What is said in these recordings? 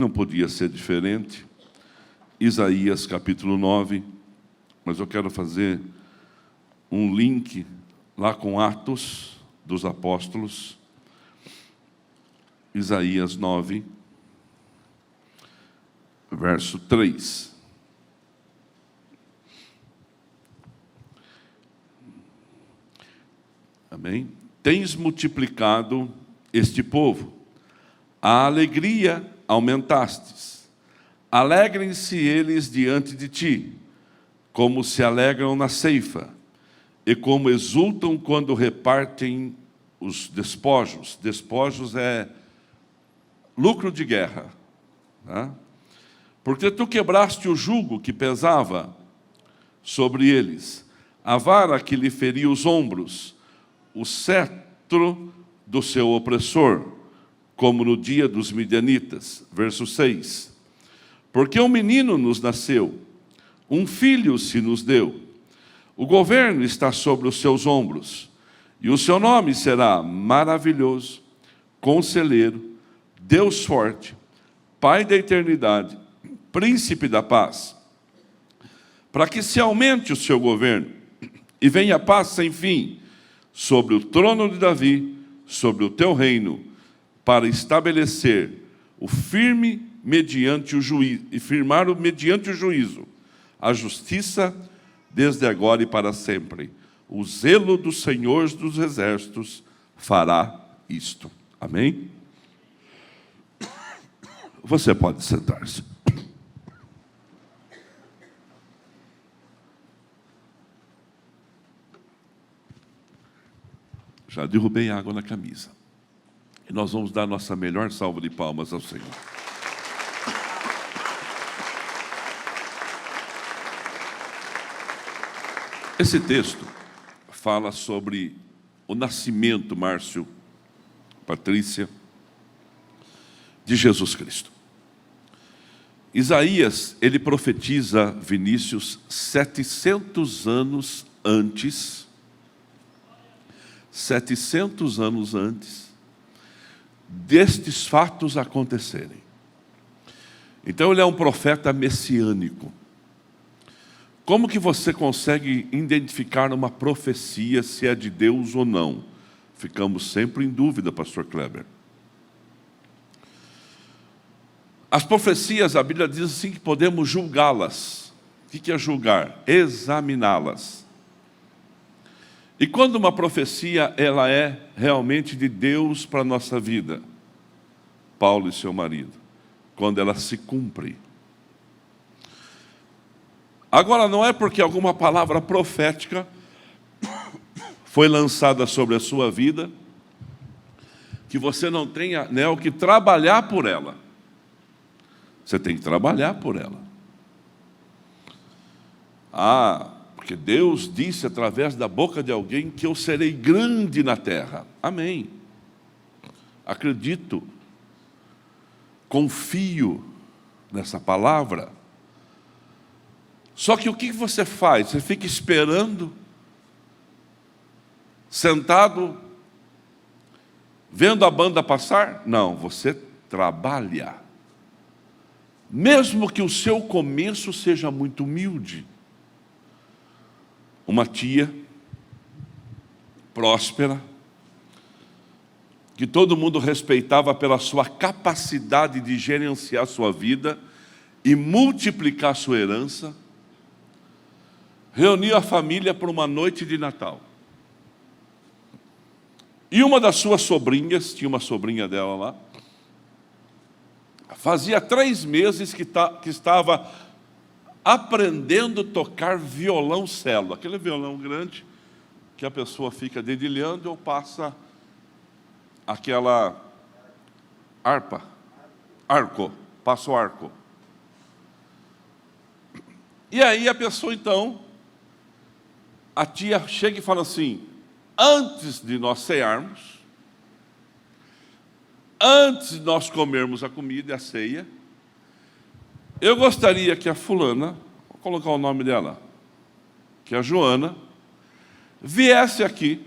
não podia ser diferente. Isaías capítulo 9, mas eu quero fazer um link lá com Atos dos Apóstolos. Isaías 9, verso 3. Amém? Tens multiplicado este povo, a alegria aumentastes. Alegrem-se eles diante de ti, como se alegram na ceifa, e como exultam quando repartem os despojos. Despojos é lucro de guerra. Tá? Porque tu quebraste o jugo que pesava sobre eles, a vara que lhe feria os ombros, o cetro do seu opressor, como no dia dos midianitas. Verso 6. Porque um menino nos nasceu, um filho se nos deu, o governo está sobre os seus ombros, e o seu nome será Maravilhoso, Conselheiro, Deus Forte, Pai da Eternidade, Príncipe da Paz. Para que se aumente o seu governo, e venha a paz sem fim, sobre o trono de Davi, sobre o teu reino, para estabelecer o firme mediante o juízo, e firmar mediante o juízo, a justiça desde agora e para sempre. O zelo do Senhor dos Exércitos fará isto. Amém? Você pode sentar-se. Já derrubei água na camisa. E nós vamos dar nossa melhor salva de palmas ao Senhor. Esse texto fala sobre o nascimento, Márcio, Patrícia, de Jesus Cristo. Isaías, ele profetiza, Vinícius, 700 anos antes 700 anos antes destes fatos acontecerem. Então ele é um profeta messiânico. Como que você consegue identificar uma profecia se é de Deus ou não? Ficamos sempre em dúvida, pastor Kleber. As profecias, a Bíblia diz assim que podemos julgá-las. O que é julgar? Examiná-las. E quando uma profecia ela é realmente de Deus para a nossa vida? Paulo e seu marido. Quando ela se cumpre. Agora, não é porque alguma palavra profética foi lançada sobre a sua vida que você não tenha, né, o que trabalhar por ela. Você tem que trabalhar por ela. Porque Deus disse através da boca de alguém que eu serei grande na terra. Amém. Acredito. Confio nessa palavra. Só que o que você faz? Você fica esperando, sentado, vendo a banda passar? Não, você trabalha. Mesmo que o seu começo seja muito humilde. Uma tia próspera, que todo mundo respeitava pela sua capacidade de gerenciar sua vida e multiplicar sua herança, reuniu a família para uma noite de Natal. E uma das suas sobrinhas, tinha uma sobrinha dela lá, fazia 3 meses que estava aprendendo a tocar violoncelo. Aquele violão grande que a pessoa fica dedilhando ou passa aquela passa o arco. E aí a pessoa então, a tia chega e fala assim, antes de nós cearmos, antes de nós comermos a comida e a ceia, eu gostaria que a fulana, vou colocar o nome dela, que a Joana, viesse aqui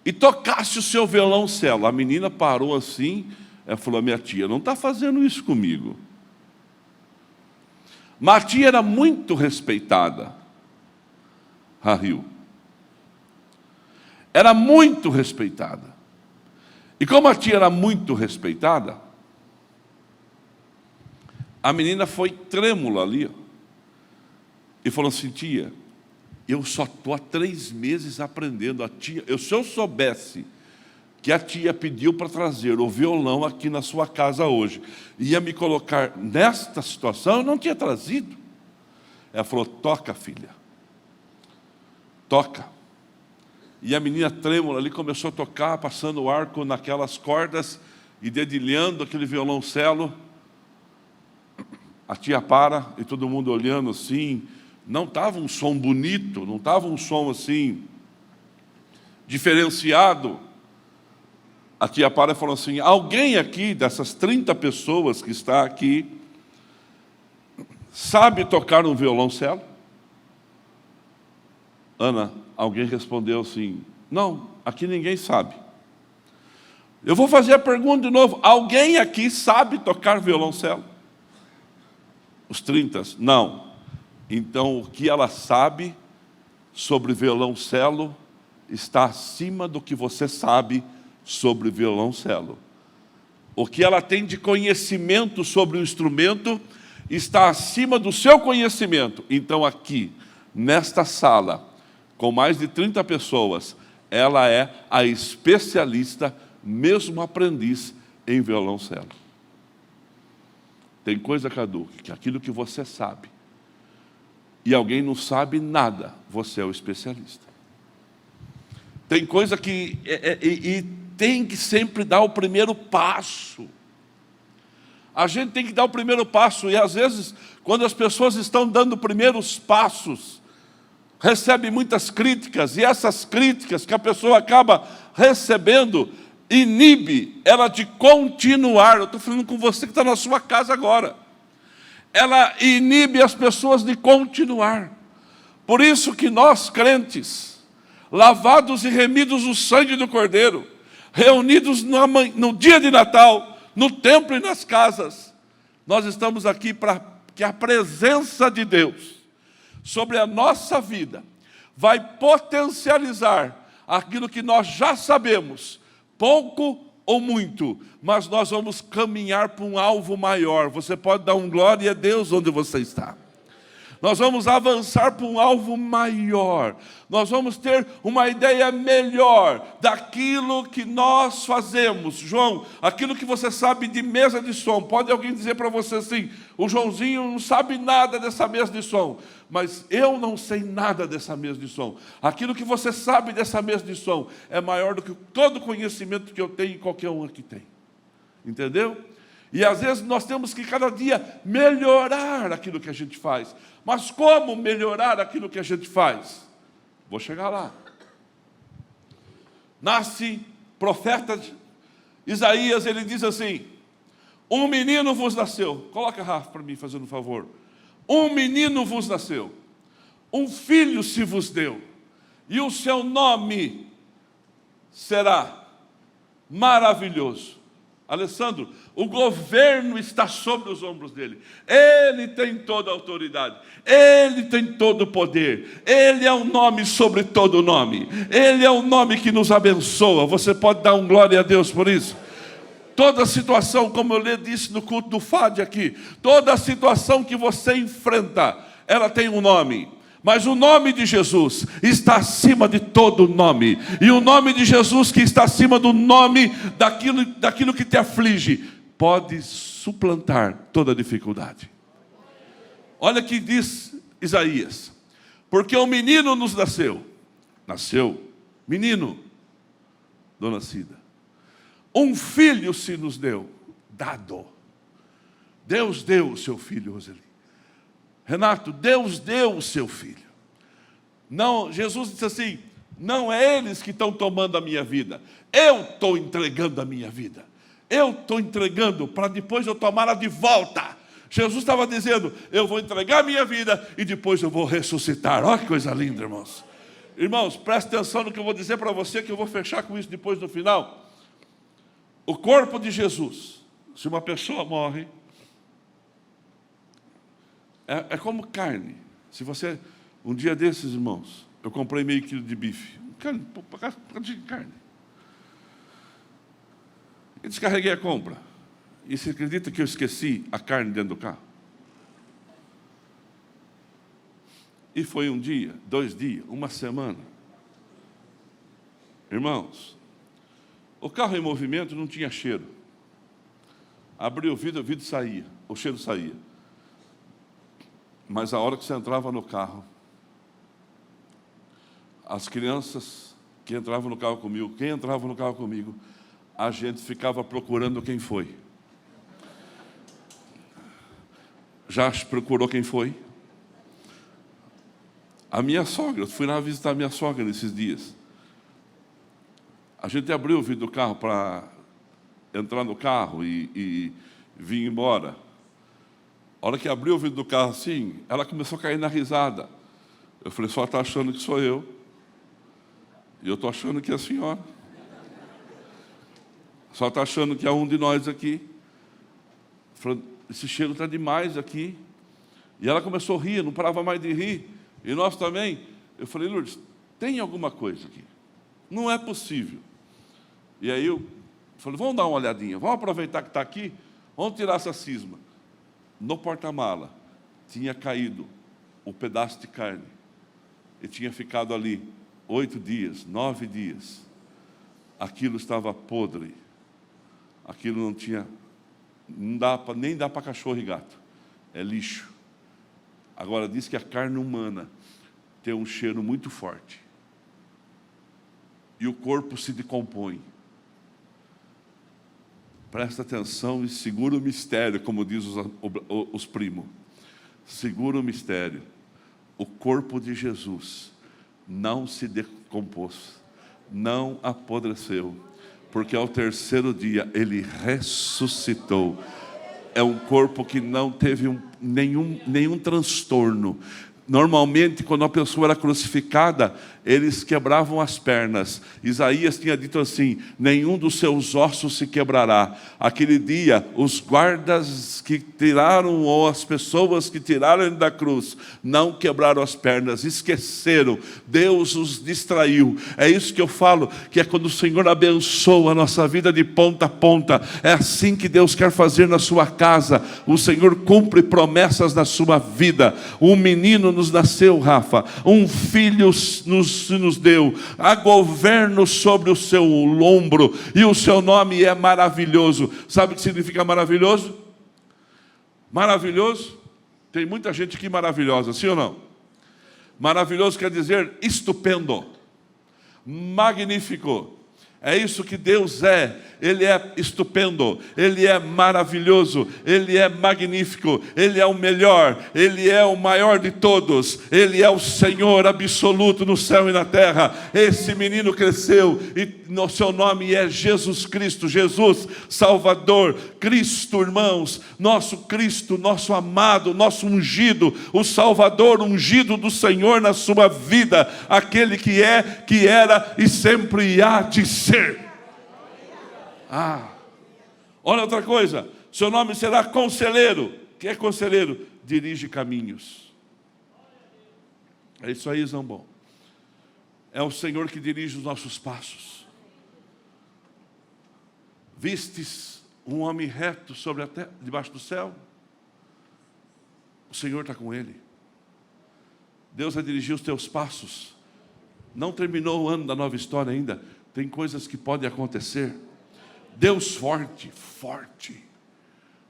e tocasse o seu violoncelo. A menina parou assim, Ela falou: minha tia não está fazendo isso comigo. Mas a tia era muito respeitada, Rahil. Era muito respeitada. E como a tia era muito respeitada, a menina foi trêmula ali, ó, e falou assim: tia, eu só estou há 3 meses aprendendo. A tia, se eu soubesse que a tia pediu para trazer o violão aqui na sua casa hoje, ia me colocar nesta situação, eu não tinha trazido. Ela falou: toca, filha, toca. E a menina trêmula ali começou a tocar, passando o arco naquelas cordas e dedilhando aquele violoncelo. A tia para, e todo mundo olhando assim. Não estava um som bonito, não estava um som assim, diferenciado. A tia para e falou assim: alguém aqui, dessas 30 pessoas que está aqui, sabe tocar um violoncelo? Ana, alguém respondeu assim: não, aqui ninguém sabe. Eu vou fazer a pergunta de novo: alguém aqui sabe tocar violoncelo? Os 30, não. Então, o que ela sabe sobre violoncelo está acima do que você sabe sobre violoncelo. O que ela tem de conhecimento sobre o instrumento está acima do seu conhecimento. Então, aqui, nesta sala, com mais de 30 pessoas, ela é a especialista, mesmo aprendiz, em violoncelo. Tem coisa, Cadu, que aquilo que você sabe, e alguém não sabe nada, você é o especialista. Tem coisa que tem que sempre dar o primeiro passo. A gente tem que dar o primeiro passo, e às vezes, quando as pessoas estão dando primeiros passos, recebe muitas críticas, e essas críticas que a pessoa acaba recebendo, inibe ela de continuar. Eu estou falando com você que está na sua casa agora. Ela inibe as pessoas de continuar. Por isso que nós, crentes, lavados e remidos no sangue do Cordeiro, reunidos no dia de Natal, no templo e nas casas, nós estamos aqui para que a presença de Deus sobre a nossa vida vai potencializar aquilo que nós já sabemos, pouco ou muito, mas nós vamos caminhar para um alvo maior. Você pode dar um glória a Deus onde você está. Nós vamos avançar para um alvo maior. Nós vamos ter uma ideia melhor daquilo que nós fazemos. João, aquilo que você sabe de mesa de som. Pode alguém dizer para você assim: o Joãozinho não sabe nada dessa mesa de som. Mas eu não sei nada dessa mesa de som. Aquilo que você sabe dessa mesa de som é maior do que todo o conhecimento que eu tenho e qualquer um aqui tem. Entendeu? E às vezes nós temos que cada dia melhorar aquilo que a gente faz. Mas como melhorar aquilo que a gente faz? Vou chegar lá. Nasce profeta Isaías, ele diz assim: um menino vos nasceu. Coloca, Rafa, para mim, fazendo um favor. Um menino vos nasceu, um filho se vos deu, e o seu nome será maravilhoso. Alessandro, o governo está sobre os ombros dele. Ele tem toda a autoridade. Ele tem todo o poder. Ele é um nome sobre todo nome. Ele é um nome que nos abençoa. Você pode dar um glória a Deus por isso? Toda situação, como eu disse no culto do FAD aqui, toda situação que você enfrenta, ela tem um nome. Mas o nome de Jesus está acima de todo nome. E o nome de Jesus, que está acima do nome daquilo que te aflige, pode suplantar toda dificuldade. Olha que diz Isaías: porque um menino nos nasceu. Nasceu, menino, dona Cida. Um filho se nos deu, dado. Deus deu o seu filho, Roseli. Renato, Deus deu o seu filho. Não, Jesus disse assim: não é eles que estão tomando a minha vida, eu estou entregando a minha vida. Eu estou entregando para depois eu tomá-la de volta. Jesus estava dizendo: eu vou entregar a minha vida e depois eu vou ressuscitar. Olha que coisa linda, irmãos. Irmãos, preste atenção no que eu vou dizer para você, que eu vou fechar com isso depois no final. O corpo de Jesus Se uma pessoa morre, é como carne. Se você, um dia desses, irmãos, eu comprei meio quilo de bife, de carne. E descarreguei a compra. E você acredita que eu esqueci a carne dentro do carro? E foi um dia, 2 dias, uma semana. Irmãos, o carro em movimento não tinha cheiro. Abria o vidro saía, o cheiro saía. Mas a hora que você entrava no carro, as crianças que entravam no carro comigo, quem entrava no carro comigo, a gente ficava procurando quem foi. Já procurou quem foi? A minha sogra, eu fui lá visitar a minha sogra nesses dias. A gente abriu o vidro do carro para entrar no carro e vir embora. A hora que abriu o vidro do carro assim, ela começou a cair na risada. Eu falei, só está achando que sou eu. E eu estou achando que é a senhora. Só está achando que é um de nós aqui. Falei, esse cheiro está demais aqui. E ela começou a rir, não parava mais de rir. E nós também. Eu falei, Lourdes, tem alguma coisa aqui. Não é possível. E aí eu falei, vamos dar uma olhadinha. Vamos aproveitar que está aqui. Vamos tirar essa cisma. No porta-mala tinha caído o pedaço de carne. E tinha ficado ali 8 dias, 9 dias. Aquilo estava podre. Aquilo não tinha... nem dá para cachorro e gato. É lixo. Agora, diz que a carne humana tem um cheiro muito forte. E o corpo se decompõe. Presta atenção e segura o mistério, como diz os primos. Segura o mistério. O corpo de Jesus não se decompôs, não apodreceu, porque ao 3º dia ele ressuscitou. É um corpo que não teve nenhum transtorno. Normalmente, quando a pessoa era crucificada, eles quebravam as pernas. Isaías tinha dito assim, nenhum dos seus ossos se quebrará. Aquele dia, os guardas que tiraram, ou as pessoas que tiraram ele da cruz, não quebraram as pernas, esqueceram. Deus os distraiu. É isso que eu falo, que é quando o Senhor abençoa a nossa vida de ponta a ponta. É assim que Deus quer fazer na sua casa. O Senhor cumpre promessas na sua vida. Um menino nos nasceu, Rafa, um filho nos deu, há governo sobre o seu ombro, e o seu nome é maravilhoso. Sabe o que significa maravilhoso? Maravilhoso, tem muita gente aqui maravilhosa, sim ou não? Maravilhoso quer dizer estupendo, magnífico. É isso que Deus é. Ele é estupendo, Ele é maravilhoso, Ele é magnífico, Ele é o melhor, Ele é o maior de todos, Ele é o Senhor absoluto no céu e na terra. Esse menino cresceu e no seu nome é Jesus Cristo, Jesus Salvador, Cristo, irmãos, nosso Cristo, nosso amado, nosso ungido, o Salvador ungido do Senhor na sua vida, aquele que é, que era e sempre há de ser. Olha outra coisa, seu nome será conselheiro. Que é conselheiro? Dirige caminhos. É isso aí, Zambon. É o Senhor que dirige os nossos passos. Vistes um homem reto sobre a terra, debaixo do céu? O Senhor está com ele. Deus vai dirigir os teus passos. Não terminou o ano da nova história ainda. Tem coisas que podem acontecer. Deus forte, forte.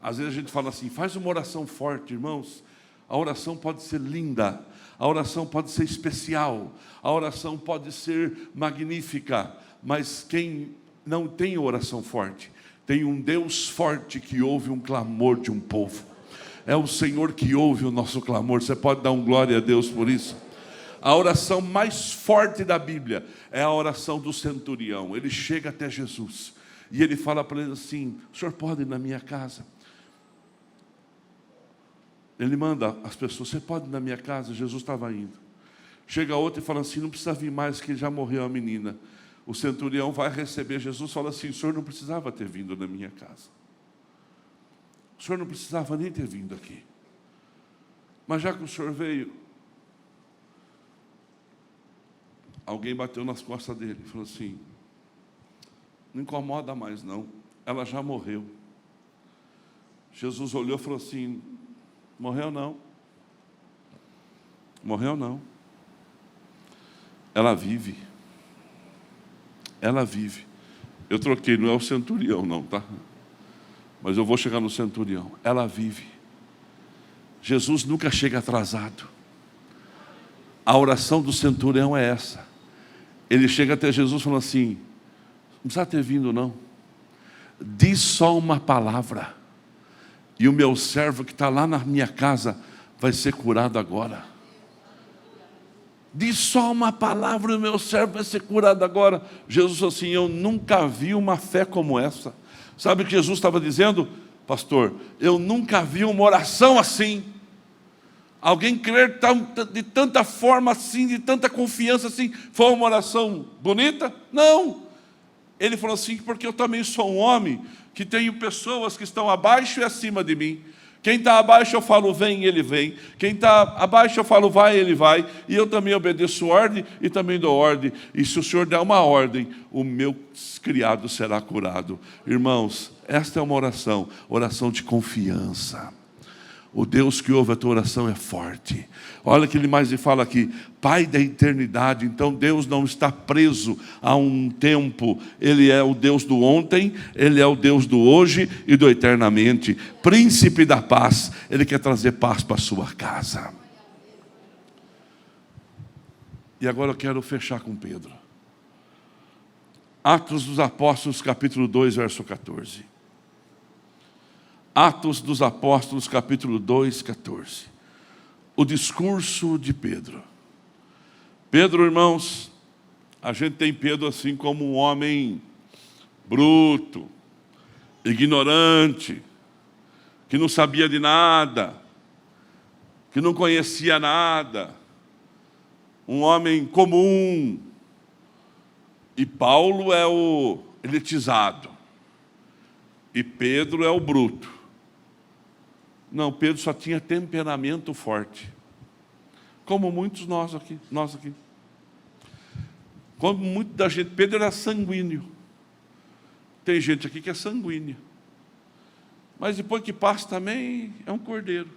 Às vezes a gente fala assim, faz uma oração forte, irmãos. A oração pode ser linda, a oração pode ser especial, a oração pode ser magnífica, mas quem não tem oração forte, tem um Deus forte que ouve um clamor de um povo. É o Senhor que ouve o nosso clamor. Você pode dar um glória a Deus por isso? A oração mais forte da Bíblia é a oração do centurião. Ele chega até Jesus e ele fala para ele assim, o senhor pode ir na minha casa? Ele manda as pessoas, você pode ir na minha casa? Jesus estava indo. Chega outro e fala assim, não precisa vir mais, que já morreu a menina. O centurião vai receber Jesus e fala assim, o senhor não precisava ter vindo na minha casa. o senhor não precisava nem ter vindo aqui. Mas já que o senhor veio, alguém bateu nas costas dele e falou assim: não incomoda mais não, ela já morreu. Jesus olhou e falou assim: morreu não. Morreu não. Ela vive. Ela vive. Eu troquei, não é o centurião não, tá? Mas eu vou chegar no centurião. Ela vive. Jesus nunca chega atrasado. A oração do centurião é essa. Ele chega até Jesus falando assim: não precisa ter vindo não. Diz só uma palavra e o meu servo que está lá na minha casa vai ser curado agora. Diz só uma palavra e o meu servo vai ser curado agora. Jesus falou assim: eu nunca vi uma fé como essa. Sabe o que Jesus estava dizendo, pastor? Eu nunca vi uma oração assim. Alguém crer de tanta forma assim, de tanta confiança assim. Foi uma oração bonita? Não. Ele falou assim: porque eu também sou um homem que tenho pessoas que estão abaixo e acima de mim. Quem está abaixo eu falo vem, ele vem. Quem está abaixo eu falo vai, ele vai. E eu também obedeço ordem e também dou ordem. E se o Senhor der uma ordem, o meu criado será curado. Irmãos, esta é uma oração de confiança. O Deus que ouve a tua oração é forte. Olha o que ele mais fala aqui: Pai da eternidade. Então Deus não está preso a um tempo. Ele é o Deus do ontem, Ele é o Deus do hoje e do eternamente. Príncipe da paz. Ele quer trazer paz para a sua casa. E agora eu quero fechar com Pedro. Atos dos Apóstolos, capítulo 2, verso 14. Atos dos Apóstolos, capítulo 2, 14. O discurso de Pedro. Pedro, irmãos, a gente tem Pedro assim como um homem bruto, ignorante, que não sabia de nada, que não conhecia nada, um homem comum. E Paulo é o elitizado, e Pedro é o bruto. Não, Pedro só tinha temperamento forte, como muitos nós aqui. Como muito da gente, Pedro era sanguíneo. Tem gente aqui que é sanguínea, mas depois que passa também é um cordeiro.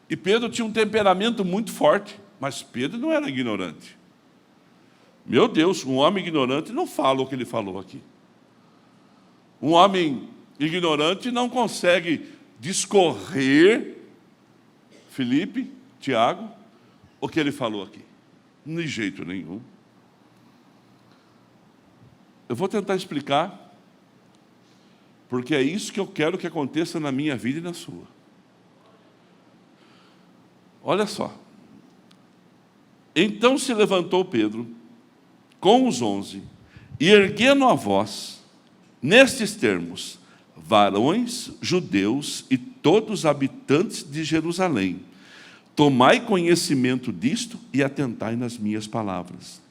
E Pedro tinha um temperamento muito forte, mas Pedro não era ignorante. Meu Deus, um homem ignorante não fala o que ele falou aqui. Um homem ignorante não consegue discorrer, Felipe, Tiago, o que ele falou aqui. De jeito nenhum. Eu vou tentar explicar, porque é isso que eu quero que aconteça na minha vida e na sua. Olha só. Então se levantou Pedro com os 11 e erguendo a voz, nestes termos: varões judeus e todos os habitantes de Jerusalém, tomai conhecimento disto e atentai nas minhas palavras.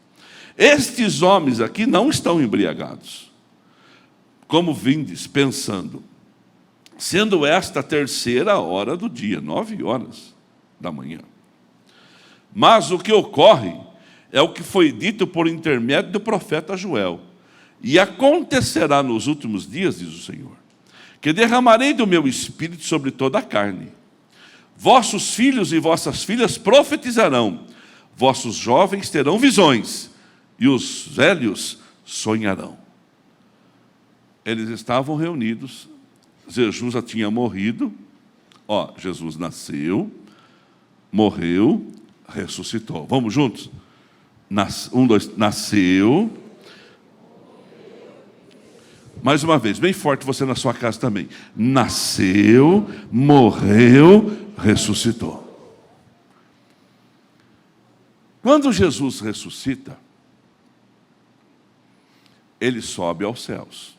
Estes homens aqui não estão embriagados, como vindes pensando, sendo esta a terceira hora do dia, 9 horas da manhã. Mas o que ocorre é o que foi dito por intermédio do profeta Joel. E acontecerá nos últimos dias, diz o Senhor, que derramarei do meu espírito sobre toda a carne. Vossos filhos e vossas filhas profetizarão, vossos jovens terão visões, e os velhos sonharão. Eles estavam reunidos, Jesus já tinha morrido. Jesus nasceu, morreu, ressuscitou. Vamos juntos? Nasceu. Mais uma vez, bem forte você na sua casa também. Nasceu, morreu, ressuscitou. Quando Jesus ressuscita, ele sobe aos céus.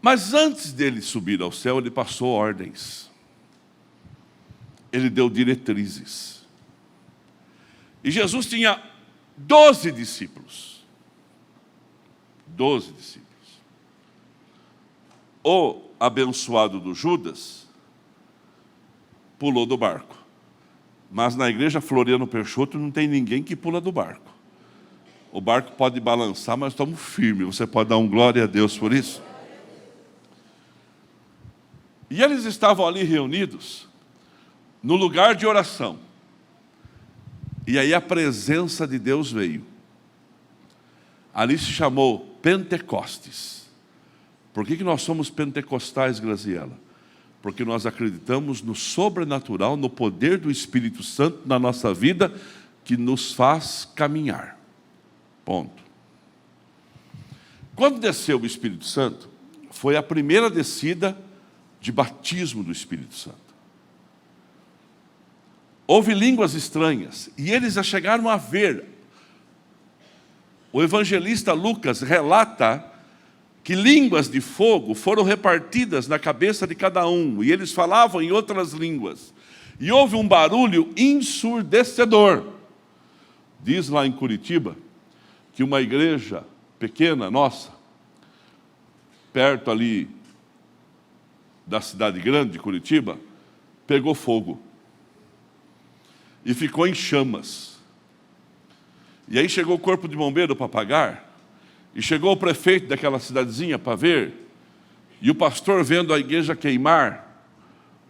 Mas antes dele subir ao céu, ele passou ordens. Ele deu diretrizes. E Jesus tinha 12 discípulos. 12 discípulos. o abençoado do Judas pulou do barco. Mas na igreja Floriano Peixoto não tem ninguém que pula do barco. O barco pode balançar, mas estamos firmes. Você pode dar um glória a Deus por isso? E eles estavam ali reunidos, no lugar de oração. E aí a presença de Deus veio. Ali se chamou Pentecostes. Por que nós somos pentecostais, Graziela? Porque nós acreditamos no sobrenatural, no poder do Espírito Santo na nossa vida, que nos faz caminhar. Ponto. Quando desceu o Espírito Santo, foi a primeira descida de batismo do Espírito Santo. Houve línguas estranhas, e eles já chegaram a ver. O evangelista Lucas relata que línguas de fogo foram repartidas na cabeça de cada um, e eles falavam em outras línguas. E houve um barulho ensurdecedor. Diz lá em Curitiba, que uma igreja pequena, nossa, perto ali da cidade grande de Curitiba, pegou fogo. E ficou em chamas. E aí chegou o corpo de bombeiro para apagar, e chegou o prefeito daquela cidadezinha para ver, e o pastor, vendo a igreja queimar,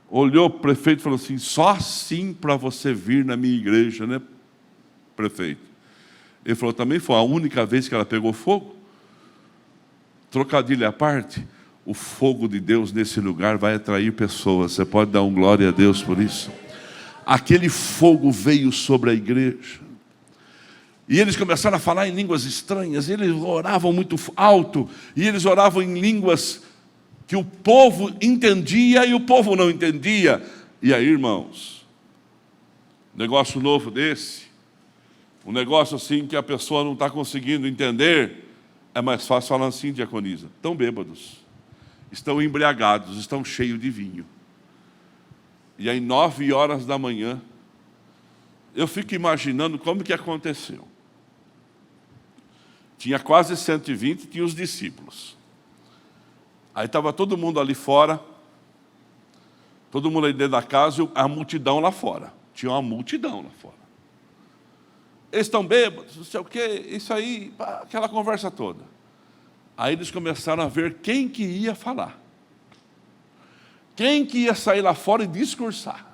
olhou para o prefeito e falou assim: só assim para você vir na minha igreja, né, prefeito? Ele falou: também foi a única vez que ela pegou fogo? Trocadilho à parte, o fogo de Deus nesse lugar vai atrair pessoas. Você pode dar um glória a Deus por isso? Aquele fogo veio sobre a igreja. E eles começaram a falar em línguas estranhas. Eles oravam muito alto. E eles oravam em línguas que o povo entendia e o povo não entendia. E aí, irmãos, negócio novo desse, um negócio assim que a pessoa não está conseguindo entender, é mais fácil falar assim, diaconisa: estão bêbados, estão embriagados, estão cheios de vinho. E aí 9 horas da manhã, eu fico imaginando como que aconteceu. Tinha quase 120, tinha os discípulos. Aí estava todo mundo ali fora, todo mundo aí dentro da casa, e a multidão lá fora. Tinha uma multidão lá fora. Eles estão bêbados, não sei o quê, isso aí, aquela conversa toda. Aí eles começaram a ver quem que ia falar. Quem que ia sair lá fora e discursar?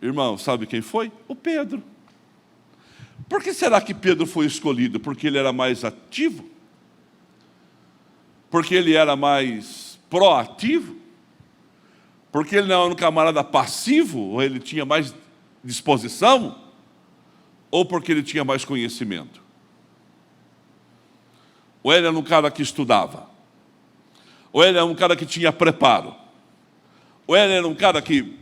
Irmão, sabe quem foi? O Pedro. Por que será que Pedro foi escolhido? Porque ele era mais ativo? Porque ele era mais proativo? Porque ele não era um camarada passivo? Ou ele tinha mais disposição? Ou porque ele tinha mais conhecimento? Ou ele era um cara que estudava? Ou ele era um cara que tinha preparo? Ou ele era um cara que,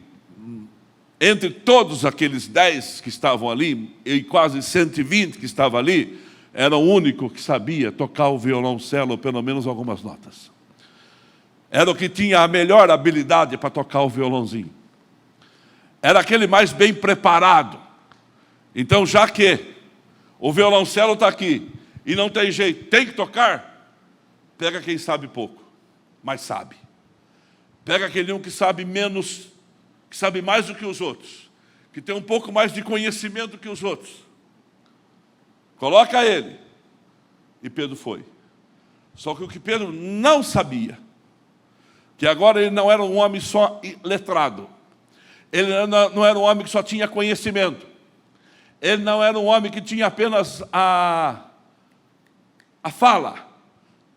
entre todos aqueles 10 que estavam ali, e quase 120 que estavam ali, era o único que sabia tocar o violoncelo, ou pelo menos algumas notas. Era o que tinha a melhor habilidade para tocar o violãozinho. Era aquele mais bem preparado. Então, já que o violoncelo está aqui, e não tem jeito, tem que tocar, pega quem sabe pouco, mas sabe. Pega aquele um que sabe menos, que sabe mais do que os outros, que tem um pouco mais de conhecimento que os outros. Coloca ele. E Pedro foi. Só que o que Pedro não sabia, que agora ele não era um homem só letrado, ele não era um homem que só tinha conhecimento, ele não era um homem que tinha apenas a fala,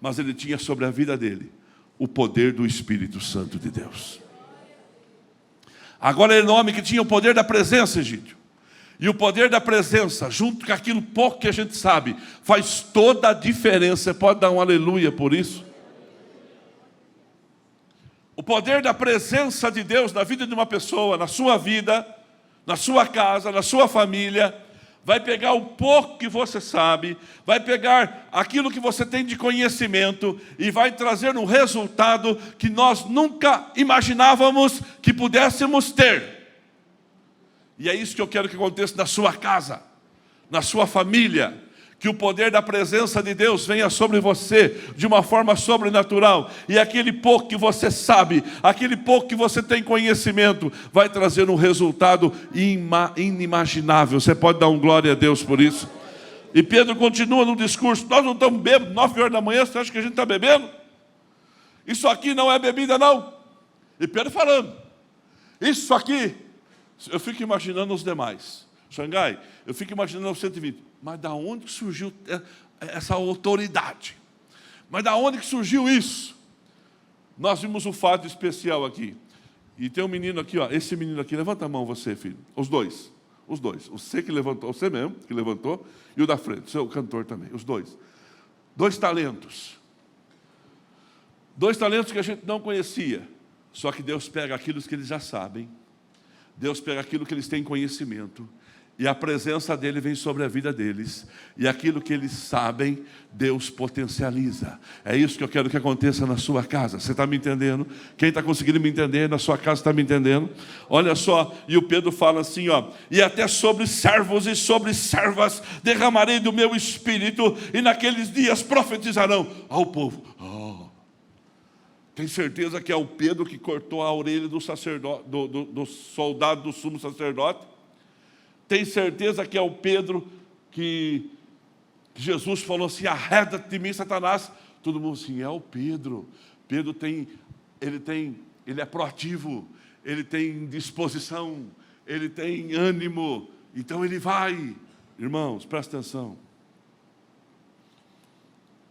mas ele tinha sobre a vida dele o poder do Espírito Santo de Deus. Agora ele era um homem que tinha o poder da presença, Egídio. E o poder da presença, junto com aquilo pouco que a gente sabe, faz toda a diferença. Você pode dar um aleluia por isso? O poder da presença de Deus na vida de uma pessoa, na sua vida, na sua casa, na sua família, vai pegar o pouco que você sabe, vai pegar aquilo que você tem de conhecimento e vai trazer um resultado que nós nunca imaginávamos que pudéssemos ter. E é isso que eu quero que aconteça na sua casa, na sua família, Que o poder da presença de Deus venha sobre você de uma forma sobrenatural. E aquele pouco que você sabe, aquele pouco que você tem conhecimento, vai trazer um resultado inimaginável. Você pode dar um glória a Deus por isso? E Pedro continua no discurso: nós não estamos bêbados, 9 horas da manhã, você acha que a gente está bebendo? Isso aqui não é bebida, não. E Pedro falando: isso aqui, eu fico imaginando os demais. Xangai, eu fico imaginando os 120. Mas da onde surgiu essa autoridade? Mas da onde que surgiu isso? Nós vimos um fato especial aqui. E tem um menino aqui, ó, esse menino aqui, levanta a mão você, filho. Os dois. Você que levantou, você mesmo que levantou, e o da frente, o seu cantor também, os dois. 2 talentos. 2 talentos que a gente não conhecia. Só que Deus pega aquilo que eles já sabem. Deus pega aquilo que eles têm conhecimento. E a presença dele vem sobre a vida deles. E aquilo que eles sabem, Deus potencializa. É isso que eu quero que aconteça na sua casa. Você está me entendendo? Quem está conseguindo me entender na sua casa está me entendendo? Olha só, e o Pedro fala assim, ó: e até sobre servos e sobre servas derramarei do meu espírito, e naqueles dias profetizarão ao povo. Tem certeza que é o Pedro que cortou a orelha do sacerdote, do soldado do sumo sacerdote? Tem certeza que é o Pedro que Jesus falou assim: arreda-te de mim, Satanás? Todo mundo assim, é o Pedro. Pedro ele é proativo, ele tem disposição, ele tem ânimo, então ele vai. Irmãos, presta atenção.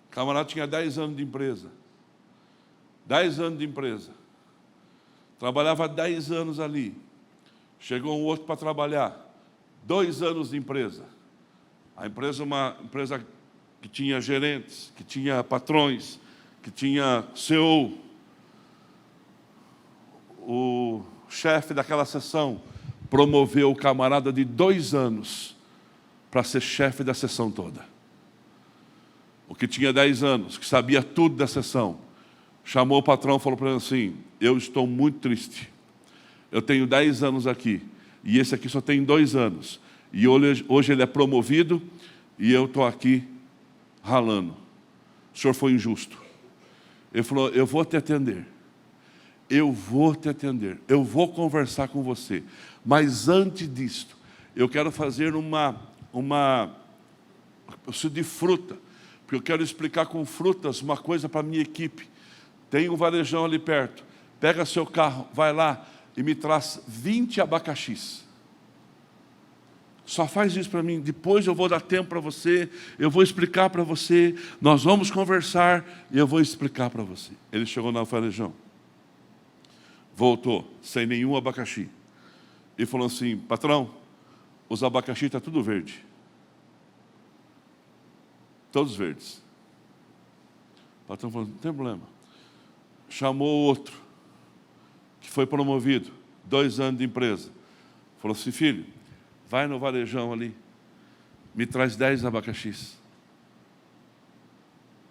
O camarada tinha 10 anos de empresa. 10 anos de empresa. Trabalhava 10 anos ali. Chegou um outro para trabalhar. 2 anos de empresa. A empresa é uma empresa que tinha gerentes, que tinha patrões, que tinha CEO. O chefe daquela seção promoveu o camarada de 2 anos para ser chefe da seção toda. O que tinha 10 anos, que sabia tudo da seção, chamou o patrão e falou para ele assim: eu estou muito triste. Eu tenho 10 anos aqui, e esse aqui só tem 2 anos. E hoje ele é promovido, e eu estou aqui ralando. O senhor foi injusto. Ele falou: eu vou te atender. Eu vou te atender. Eu vou conversar com você. Mas antes disto, eu quero fazer eu preciso de fruta, porque eu quero explicar com frutas uma coisa para a minha equipe. Tem um varejão ali perto. Pega seu carro, vai lá e me traz 20 abacaxis. Só faz isso para mim. Depois eu vou dar tempo para você. Eu vou explicar para você. Nós vamos conversar e eu vou explicar para você. Ele chegou no varejão. Voltou, sem nenhum abacaxi. E falou assim: patrão, os abacaxi estão tudo verde. Todos verdes. O patrão falou: não tem problema. Chamou outro, que foi promovido, 2 anos de empresa. Falou assim: filho, vai no varejão ali, me traz 10 abacaxis.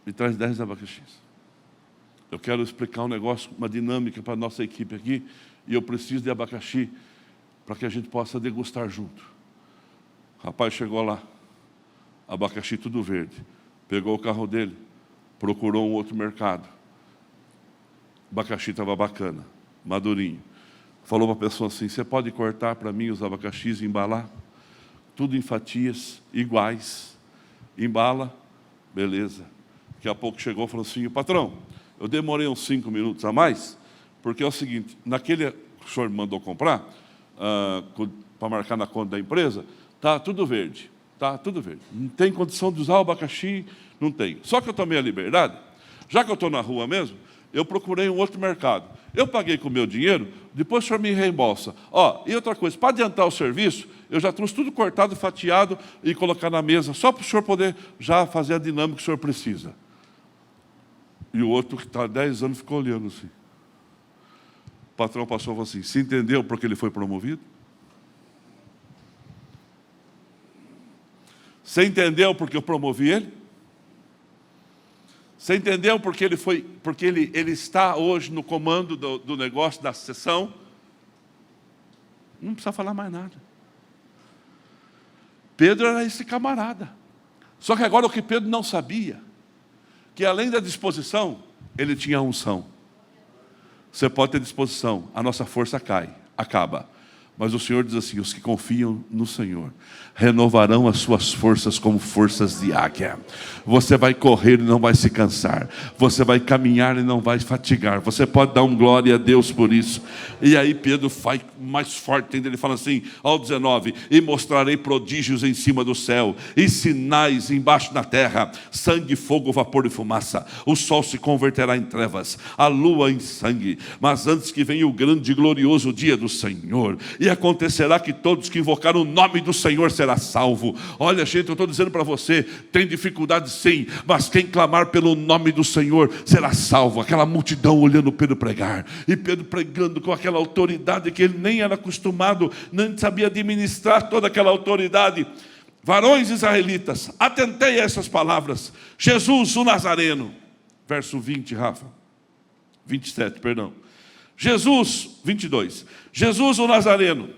Me traz 10 abacaxis. Eu quero explicar um negócio, uma dinâmica para a nossa equipe aqui, e eu preciso de abacaxi para que a gente possa degustar junto. O rapaz chegou lá, abacaxi tudo verde. Pegou o carro dele, procurou um outro mercado. O abacaxi estava bacana, madurinho. Falou para a pessoa assim: você pode cortar para mim os abacaxis e embalar? Tudo em fatias iguais. Embala, beleza. Daqui a pouco chegou e falou assim: patrão, eu demorei uns 5 minutos a mais, porque é o seguinte, naquele que o senhor mandou comprar, para marcar na conta da empresa, está tudo verde. Está tudo verde. Não tem condição de usar o abacaxi, não tem. Só que eu tomei a liberdade, já que eu estou na rua mesmo, eu procurei um outro mercado. Eu paguei com o meu dinheiro, depois o senhor me reembolsa. E outra coisa, para adiantar o serviço, eu já trouxe tudo cortado, fatiado e colocar na mesa, só para o senhor poder já fazer a dinâmica que o senhor precisa. E o outro, que está há 10 anos, ficou olhando assim. O patrão passou e falou assim: você entendeu porque ele foi promovido? Você entendeu porque eu promovi ele? Você entendeu porque ele está hoje no comando do negócio, da sessão? Não precisa falar mais nada. Pedro era esse camarada. Só que agora o que Pedro não sabia, que além da disposição, ele tinha a unção. Você pode ter disposição, a nossa força acaba. Mas o Senhor diz assim: os que confiam no Senhor renovarão as suas forças como forças de águia. Você vai correr e não vai se cansar. Você vai caminhar e não vai fatigar. Você pode dar um glória a Deus por isso. E aí Pedro faz mais forte ainda. Ele fala assim, ao 19: e mostrarei prodígios em cima do céu, e sinais embaixo na terra, sangue, fogo, vapor e fumaça. O sol se converterá em trevas, a lua em sangue. Mas antes que venha o grande e glorioso dia do Senhor, e acontecerá que todos que invocaram o nome do Senhor será salvo. Olha, gente, eu estou dizendo para você, tem dificuldade sim, mas quem clamar pelo nome do Senhor será salvo. Aquela multidão olhando Pedro pregar, e Pedro pregando com aquela autoridade que ele nem era acostumado, nem sabia administrar toda aquela autoridade. Varões israelitas, atentei a essas palavras. Jesus o Nazareno, verso 20, Rafa, 27, perdão. Jesus, 22, Jesus o Nazareno,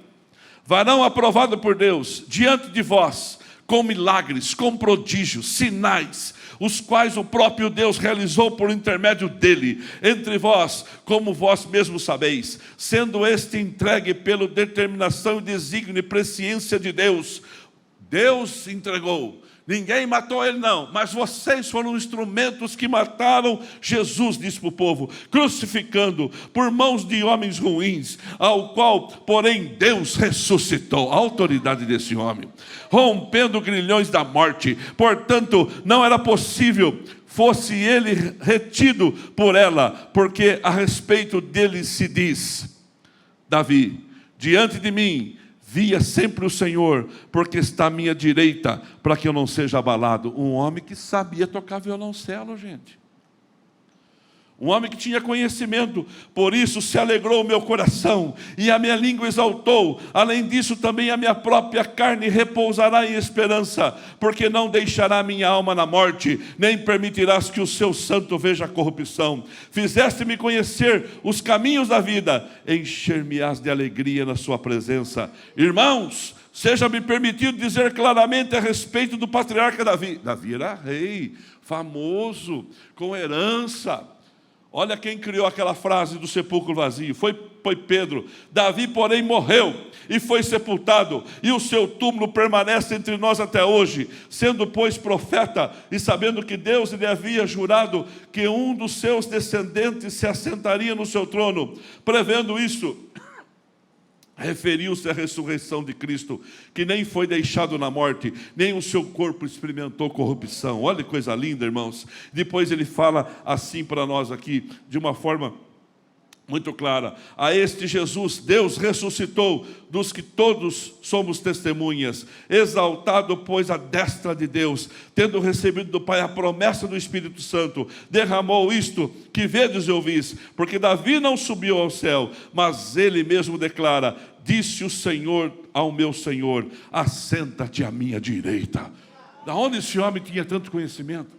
varão aprovado por Deus, diante de vós, com milagres, com prodígios, sinais, os quais o próprio Deus realizou por intermédio dele, entre vós, como vós mesmos sabeis, sendo este entregue pela determinação e desígnio e presciência de Deus. Deus entregou. Ninguém matou ele não, mas vocês foram instrumentos que mataram Jesus, disse para o povo, crucificando por mãos de homens ruins, ao qual, porém, Deus ressuscitou. A autoridade desse homem, rompendo grilhões da morte. Portanto, não era possível fosse ele retido por ela, porque a respeito dele se diz, Davi, diante de mim via sempre o Senhor, porque está à minha direita, para que eu não seja abalado. Um homem que sabia tocar violoncelo, gente. Um homem que tinha conhecimento, por isso se alegrou o meu coração, e a minha língua exaltou. Além disso, também a minha própria carne repousará em esperança, porque não deixará minha alma na morte, nem permitirás que o seu santo veja a corrupção. Fizeste-me conhecer os caminhos da vida, encher-me-ás de alegria na sua presença. Irmãos, seja-me permitido dizer claramente a respeito do patriarca Davi. Davi era rei, famoso, com herança. Olha quem criou aquela frase do sepulcro vazio, foi Pedro. Davi, porém, morreu e foi sepultado, e o seu túmulo permanece entre nós até hoje, sendo, pois, profeta, e sabendo que Deus lhe havia jurado que um dos seus descendentes se assentaria no seu trono. Prevendo isso, referiu-se à ressurreição de Cristo, que nem foi deixado na morte, nem o seu corpo experimentou corrupção. Olha que coisa linda, irmãos. Depois ele fala assim para nós aqui, de uma forma muito clara: a este Jesus Deus ressuscitou, dos que todos somos testemunhas, exaltado pois à destra de Deus, tendo recebido do Pai a promessa do Espírito Santo, derramou isto que vedes e ouvis, porque Davi não subiu ao céu, mas ele mesmo declara: disse o Senhor ao meu Senhor, assenta-te à minha direita. Da onde esse homem tinha tanto conhecimento?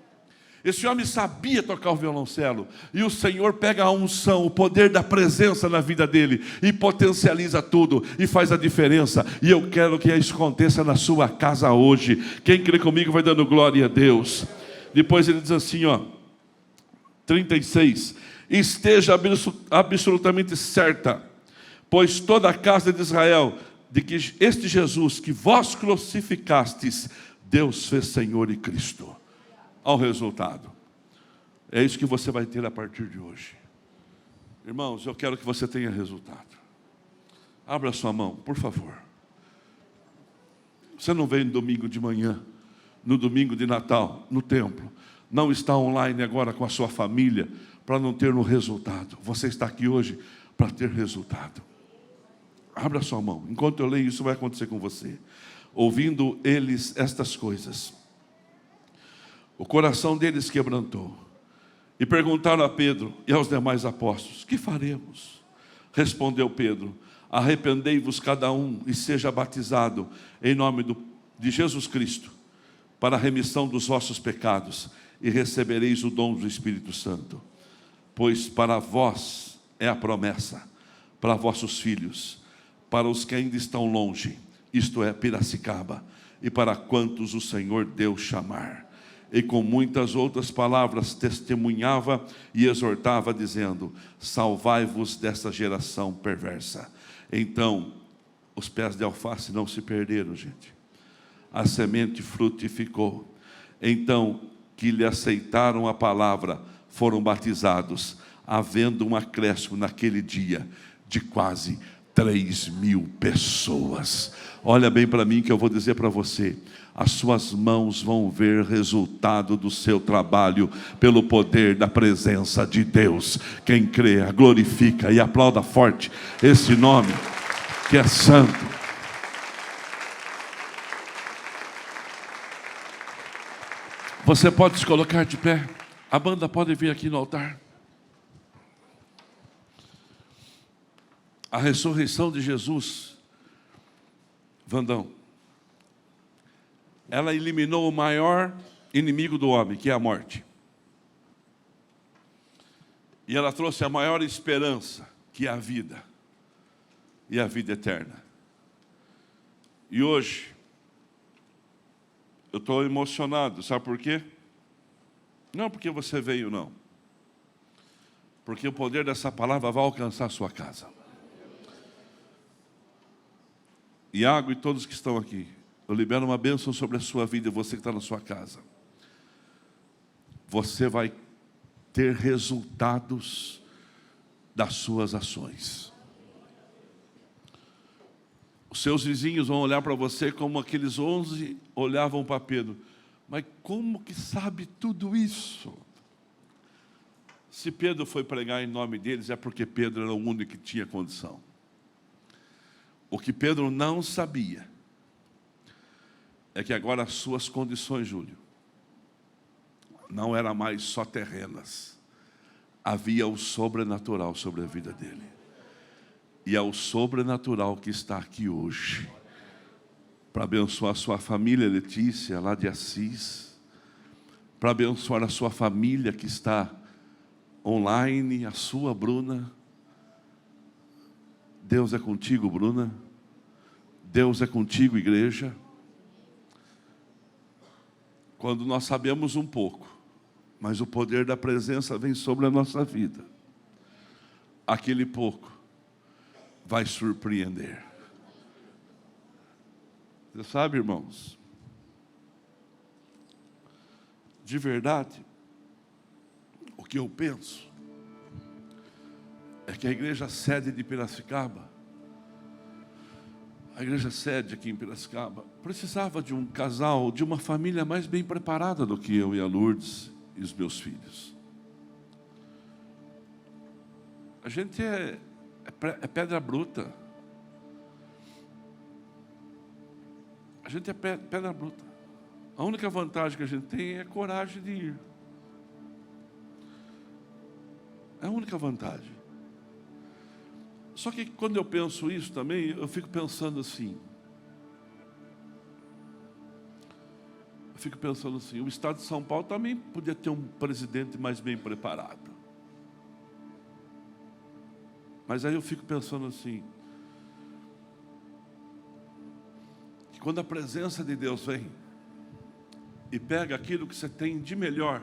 Esse homem sabia tocar o violoncelo, e o Senhor pega a unção, o poder da presença na vida dele, e potencializa tudo, e faz a diferença. E eu quero que isso aconteça na sua casa hoje. Quem crê comigo vai dando glória a Deus. Depois ele diz assim, 36, esteja absolutamente certa, pois toda a casa de Israel, de que este Jesus que vós crucificastes, Deus fez Senhor e Cristo. Ao resultado. É isso que você vai ter a partir de hoje. Irmãos, eu quero que você tenha resultado. Abra sua mão, por favor. Você não veio no domingo de manhã, no domingo de Natal, no templo. Não está online agora com a sua família, para não ter no resultado. Você está aqui hoje para ter resultado. Abra sua mão. Enquanto eu leio, isso vai acontecer com você. Ouvindo eles estas coisas, o coração deles quebrantou, e perguntaram a Pedro e aos demais apóstolos: que faremos? Respondeu Pedro: arrependei-vos cada um e seja batizado em nome de Jesus Cristo, para a remissão dos vossos pecados, e recebereis o dom do Espírito Santo. Pois para vós é a promessa, para vossos filhos, para os que ainda estão longe, isto é, Piracicaba, e para quantos o Senhor Deus chamar. E com muitas outras palavras testemunhava e exortava, dizendo: salvai-vos desta geração perversa. Então, os pés de alface não se perderam, gente. A semente frutificou. Então, que lhe aceitaram a palavra, foram batizados, havendo um acréscimo naquele dia de quase 3.000 pessoas. Olha bem para mim que eu vou dizer para você: as suas mãos vão ver resultado do seu trabalho pelo poder da presença de Deus. Quem crê, glorifica e aplauda forte esse nome que é santo. Você pode se colocar de pé. A banda pode vir aqui no altar. A ressurreição de Jesus, Vandão, ela eliminou o maior inimigo do homem, que é a morte. E ela trouxe a maior esperança, que é a vida. E a vida eterna. E hoje, eu estou emocionado, sabe por quê? Não porque você veio, não. Porque o poder dessa palavra vai alcançar a sua casa. Iago e todos que estão aqui, eu libero uma bênção sobre a sua vida e você que está na sua casa. Você vai ter resultados das suas ações. Os seus vizinhos vão olhar para você como aqueles 11 olhavam para Pedro. Mas como que sabe tudo isso? Se Pedro foi pregar em nome deles, é porque Pedro era o único que tinha condição. O que Pedro não sabia é que agora as suas condições, Júlio, não eram mais só terrenas. Havia o sobrenatural sobre a vida dele. E é o sobrenatural que está aqui hoje, para abençoar a sua família, Letícia, lá de Assis, para abençoar a sua família que está online, a sua, Bruna. Deus é contigo, Bruna. Deus é contigo, igreja. Quando nós sabemos um pouco, mas o poder da presença vem sobre a nossa vida, aquele pouco vai surpreender. Você sabe, irmãos, de verdade, o que eu penso é que a igreja sede de Piracicaba, a igreja sede aqui em Piracicaba, precisava de um casal, de uma família mais bem preparada do que eu e a Lourdes e os meus filhos. A gente é pedra bruta. A gente é pedra bruta. A única vantagem que a gente tem é a coragem de ir. É a única vantagem. Só que quando eu penso isso também, eu fico pensando assim. O Estado de São Paulo também podia ter um presidente mais bem preparado. Mas aí eu fico pensando assim, que quando a presença de Deus vem e pega aquilo que você tem de melhor,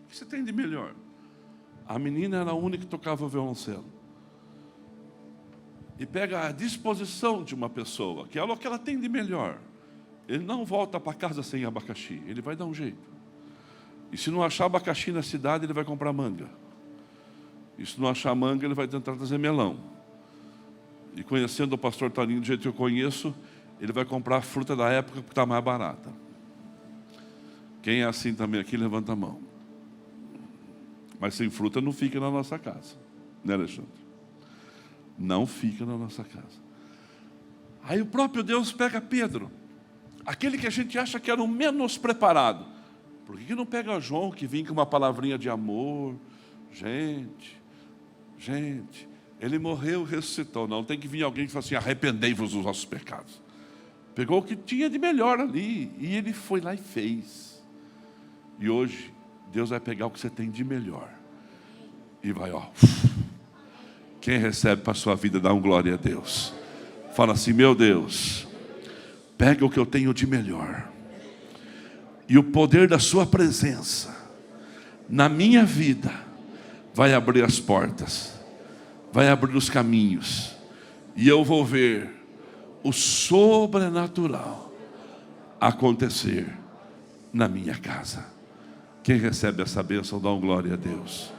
o que você tem de melhor? A menina era a única que tocava violoncelo. E pega a disposição de uma pessoa, que é o que ela tem de melhor. Ele não volta para casa sem abacaxi, ele vai dar um jeito. E se não achar abacaxi na cidade, ele vai comprar manga. E se não achar manga, ele vai tentar trazer melão. E conhecendo o pastor Toninho do jeito que eu conheço, ele vai comprar a fruta da época porque está mais barata. Quem é assim também aqui, levanta a mão. Mas sem fruta não fica na nossa casa. Né, Alexandre? Não fica na nossa casa. Aí o próprio Deus pega Pedro, aquele que a gente acha que era o menos preparado. Por que não pega João, que vinha com uma palavrinha de amor? Gente, ele morreu, ressuscitou. Não, tem que vir alguém que fala assim, arrependei-vos dos vossos pecados. Pegou o que tinha de melhor ali, e ele foi lá e fez. E hoje, Deus vai pegar o que você tem de melhor, e vai, ó. Quem recebe para a sua vida, dá um glória a Deus. Fala assim, meu Deus, pega o que eu tenho de melhor. E o poder da sua presença na minha vida vai abrir as portas, vai abrir os caminhos, e eu vou ver o sobrenatural acontecer na minha casa. Quem recebe essa bênção, dá uma glória a Deus.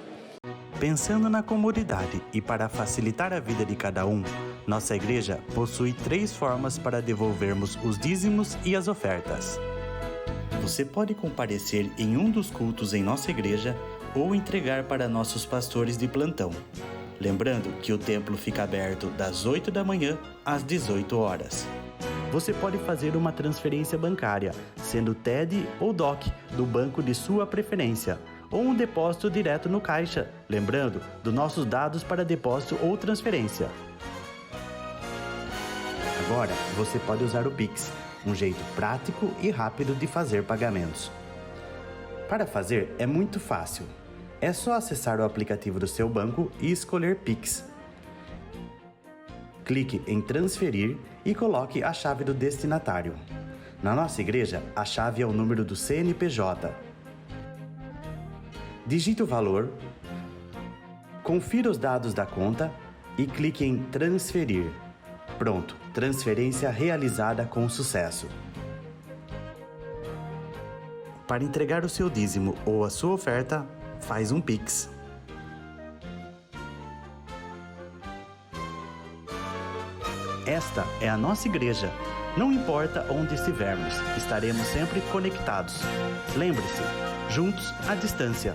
Pensando na comunidade e para facilitar a vida de cada um, nossa igreja possui 3 formas para devolvermos os dízimos e as ofertas. Você pode comparecer em um dos cultos em nossa igreja ou entregar para nossos pastores de plantão. Lembrando que o templo fica aberto das 8 da manhã às 18 horas. Você pode fazer uma transferência bancária, sendo TED ou DOC, do banco de sua preferência, ou um depósito direto no caixa, lembrando dos nossos dados para depósito ou transferência. Agora, você pode usar o Pix, um jeito prático e rápido de fazer pagamentos. Para fazer é muito fácil. É só acessar o aplicativo do seu banco e escolher Pix. Clique em transferir e coloque a chave do destinatário. Na nossa igreja, a chave é o número do CNPJ. Digite o valor, confira os dados da conta e clique em transferir. Pronto, transferência realizada com sucesso. Para entregar o seu dízimo ou a sua oferta, faz um Pix. Esta é a nossa igreja. Não importa onde estivermos, estaremos sempre conectados. Lembre-se, juntos à distância.